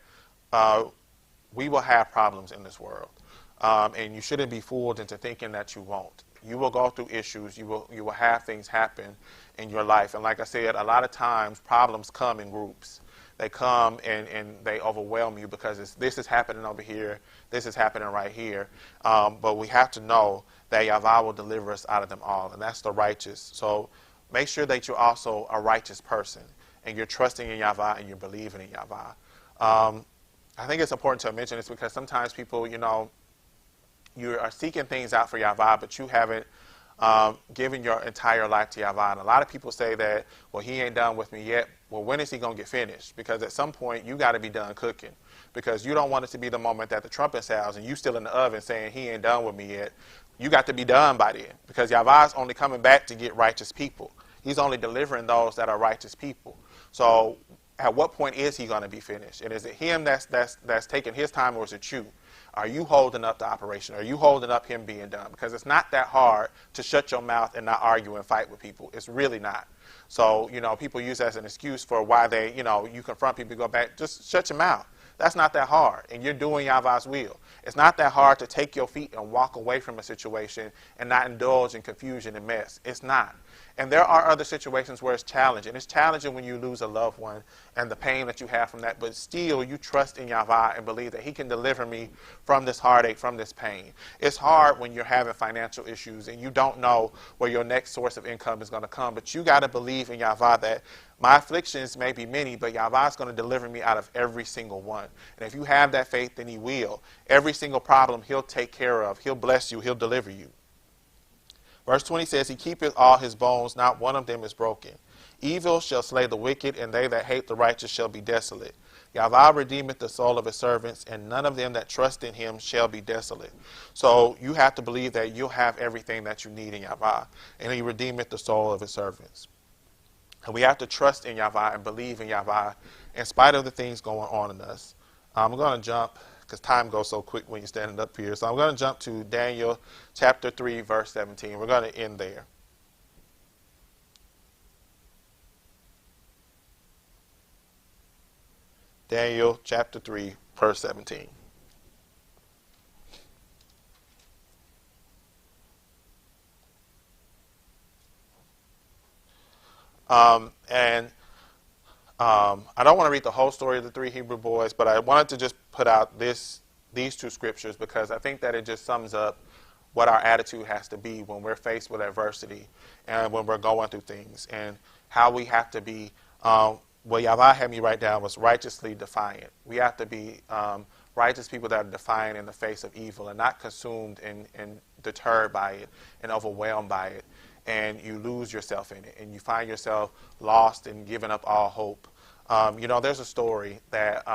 we will have problems in this world. And you shouldn't be fooled into thinking that you won't. You will go through issues. You will have things happen in your life. And like I said, a lot of times problems come in groups. They come and they overwhelm you because this is happening over here, this is happening right here. But we have to know that Yahweh will deliver us out of them all, and that's the righteous. So make sure that you're also a righteous person, and you're trusting in Yahweh and you're believing in Yahweh. I think it's important to mention this because sometimes people, you are seeking things out for Yahweh, but you haven't given your entire life to Yahweh. And a lot of people say that, well, he ain't done with me yet. Well, when is he going to get finished? Because at some point, you got to be done cooking. Because you don't want it to be the moment that the trumpet sounds and you still in the oven saying he ain't done with me yet. You got to be done by then. Because Yahweh's only coming back to get righteous people. He's only delivering those that are righteous people. So at what point is he going to be finished? And is it him that's taking his time, or is it you? Are you holding up the operation? Are you holding up him being done? Because it's not that hard to shut your mouth and not argue and fight with people. It's really not. So, people use that as an excuse for why they, you confront people, go back, just shut your mouth. That's not that hard, and you're doing Yahweh's will. It's not that hard to take your feet and walk away from a situation and not indulge in confusion and mess. It's not. And there are other situations where it's challenging. It's challenging when you lose a loved one and the pain that you have from that, but still you trust in Yahweh and believe that he can deliver me from this heartache, from this pain. It's hard when you're having financial issues and you don't know where your next source of income is going to come, but you got to believe in Yahweh that my afflictions may be many, but Yahweh is going to deliver me out of every single one. And if you have that faith, then he will. Every single problem he'll take care of. He'll bless you. He'll deliver you. Verse 20 says, he keepeth all his bones, not one of them is broken. Evil shall slay the wicked, and they that hate the righteous shall be desolate. Yahweh redeemeth the soul of his servants, and none of them that trust in him shall be desolate. So you have to believe that you'll have everything that you need in Yahweh, and he redeemeth the soul of his servants. And we have to trust in Yahweh and believe in Yahweh in spite of the things going on in us. I'm going to jump, because time goes so quick when you're standing up here. So I'm going to jump to Daniel chapter 3, verse 17. We're going to end there. Daniel chapter 3, verse 17. I don't want to read the whole story of the three Hebrew boys, but I wanted to just put out these two scriptures because I think that it just sums up what our attitude has to be when we're faced with adversity and when we're going through things, and how we have to be, what Yahweh had me write down was righteously defiant. We have to be righteous people that are defiant in the face of evil and not consumed and deterred by it and overwhelmed by it. And you lose yourself in it, and you find yourself lost and giving up all hope. There's a story that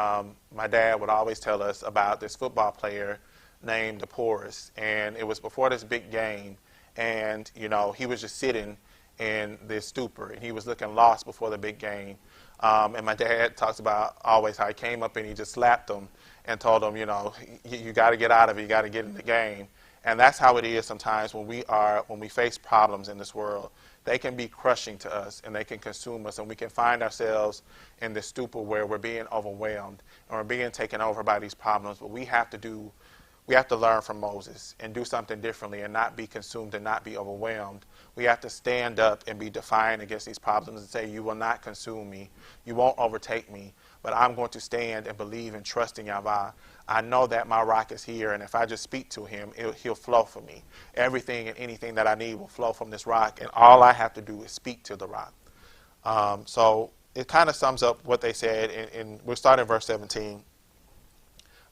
my dad would always tell us about this football player named DePorres, and it was before this big game, and he was just sitting in this stupor, and he was looking lost before the big game. And my dad talks about always how he came up and he just slapped him and told him, you got to get out of it, you got to get in the game. And that's how it is sometimes when we face problems in this world. They can be crushing to us, and they can consume us, and we can find ourselves in this stupor where we're being overwhelmed and we're being taken over by these problems. But we have to learn from Moses and do something differently and not be consumed and not be overwhelmed. We have to stand up and be defiant against these problems and say, you will not consume me, you won't overtake me, but I'm going to stand and believe and trust in Yahweh. I know that my rock is here, and if I just speak to him, he'll flow for me. Everything and anything that I need will flow from this rock, and all I have to do is speak to the rock. So it kind of sums up what they said, and we'll start in verse 17.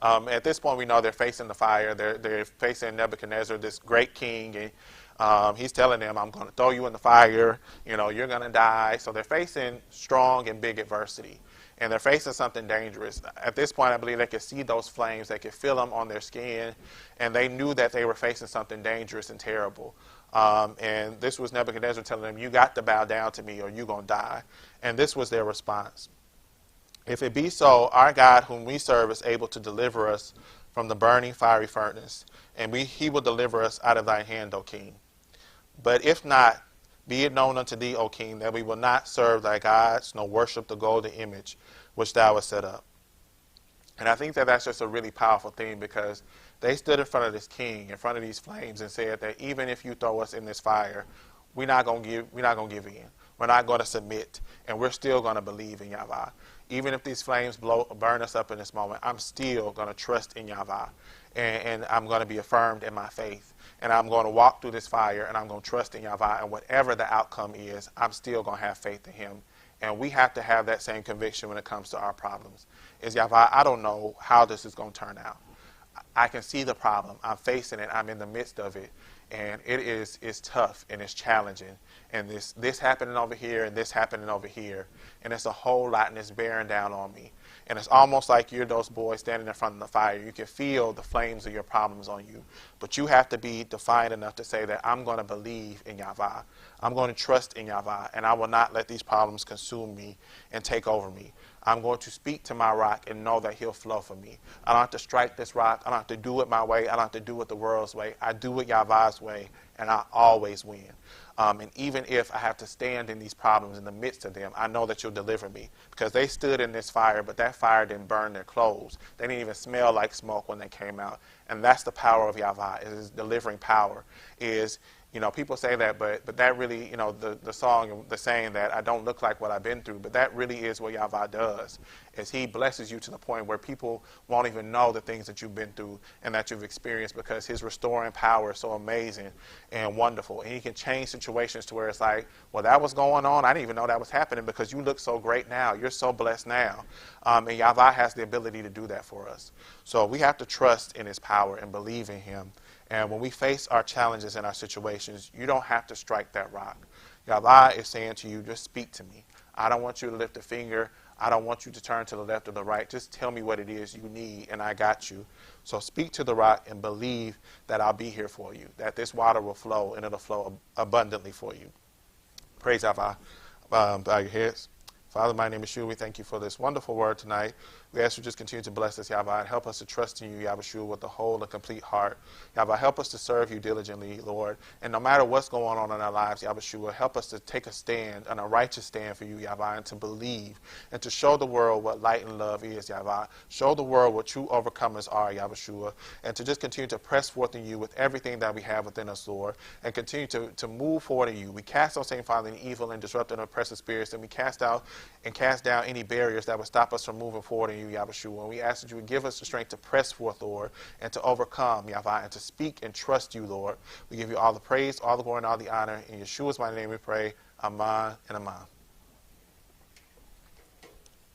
At this point, we know they're facing the fire. They're facing Nebuchadnezzar, this great king, and he's telling them, "I'm going to throw you in the fire. You know, you're going to die." So they're facing strong and big adversity, and they're facing something dangerous. At this point, I believe they could see those flames. They could feel them on their skin, and they knew that they were facing something dangerous and terrible. And this was Nebuchadnezzar telling them, "You got to bow down to me, or you're going to die." And this was their response. "If it be so, our God whom we serve is able to deliver us from the burning fiery furnace, and he will deliver us out of thine hand, O king. But if not, be it known unto thee, O king, that we will not serve thy gods, nor worship the golden image which thou hast set up." And I think that that's just a really powerful thing, because they stood in front of this king, in front of these flames, and said that even if you throw us in this fire, we're not going to give in. We're not going to submit, and we're still going to believe in Yahweh. Even if these flames burn us up in this moment, I'm still going to trust in Yahweh, and I'm going to be affirmed in my faith. And I'm going to walk through this fire, and I'm going to trust in Yahweh, and whatever the outcome is, I'm still going to have faith in him. And we have to have that same conviction when it comes to our problems. Is Yahweh, I don't know how this is going to turn out. I can see the problem. I'm facing it. I'm in the midst of it. And it's tough and it's challenging. And this happening over here and this happening over here. And it's a whole lot, and it's bearing down on me. And it's almost like you're those boys standing in front of the fire. You can feel the flames of your problems on you. But you have to be defiant enough to say that I'm going to believe in Yahweh. I'm going to trust in Yahweh. And I will not let these problems consume me and take over me. I'm going to speak to my rock and know that he'll flow for me. I don't have to strike this rock. I don't have to do it my way. I don't have to do it the world's way. I do it Yahweh's way, and I always win. And even if I have to stand in these problems in the midst of them, I know that you'll deliver me. Because they stood in this fire, but that fire didn't burn their clothes. They didn't even smell like smoke when they came out. And that's the power of Yahweh, is his delivering power. People say that, but that really, the song, the saying that I don't look like what I've been through, but that really is what Yahweh does, is he blesses you to the point where people won't even know the things that you've been through and that you've experienced, because his restoring power is so amazing and wonderful. And he can change situations to where it's like, well, that was going on. I didn't even know that was happening because you look so great now. You're so blessed now. And Yahweh has the ability to do that for us. So we have to trust in his power and believe in him. And when we face our challenges and our situations, you don't have to strike that rock. Yahweh is saying to you, just speak to me. I don't want you to lift a finger. I don't want you to turn to the left or the right. Just tell me what it is you need, and I got you. So speak to the rock and believe that I'll be here for you, that this water will flow, and it'll flow abundantly for you. Praise Yahweh. Bow your heads. Father, my name is Yeshua. We thank you for this wonderful word tonight. We ask you just continue to bless us, Yahweh, and help us to trust in you, Yahweh, with a whole and complete heart. Yahweh, help us to serve you diligently, Lord. And no matter what's going on in our lives, Yahweh, help us to take a stand, and a righteous stand for you, Yahweh, and to believe, and to show the world what light and love is, Yahweh. Show the world what true overcomers are, Yahweh, and to just continue to press forth in you with everything that we have within us, Lord, and continue to move forward in you. We cast out, Saint Father, any evil and disruptive and oppressive spirits, and we cast down any barriers that would stop us from moving forward in you, Yahweh. And we ask that you would give us the strength to press forth, Lord, and to overcome, Yahweh, and to speak and trust you, Lord. We give you all the praise, all the glory, and all the honor. In Yeshua's mighty name we pray. Amen and amen.